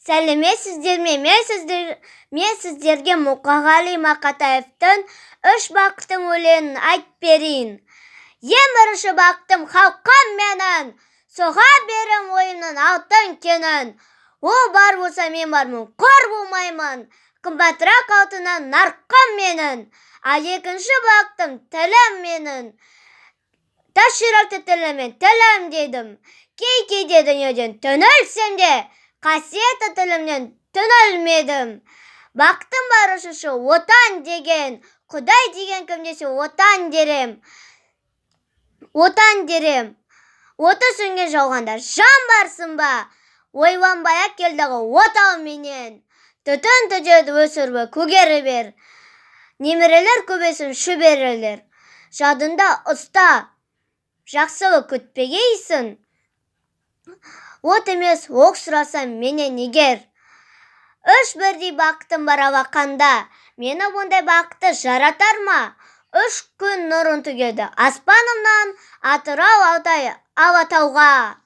Сәлеметсіздер ме? Мен сіздерге Мұқағали Мақатаевтың «Үш бақыттың» өлеңін айтып берейін. Ең бірінші бақытым халқым менің, соға берем ойымның алтын кенін. Ол бар болса мен бармын, қор болмаймын, қымбатырақ алтыннан нарқым менің. Ал екінші бақытым тілім менің. Тас жүректі тілімен тілім дедім. Кей-кейде дүниеден түңілсем де, қасиетті тілімнен түңілмедім. Бақытым бар үшінші отан деген, Құдай деген кім десе отан дерем. Отан дерем. Оты сөнген жауғанда жан барсың ба? Ойланбай-ақ келдіғі отау менен. Түтін түтеді өсірбі көгері бер. Немерелер көбесін шөберелер. Жадында ұста, жақсылық күтпегейсің. От емес оқ сұрасам менен егер. Үш бірдей бақытым бар алақанда, мені бұндай бақытты жаратар ма? 3 күн нұрын төгеді аспанымнан, Атырау Алтай Алатауға.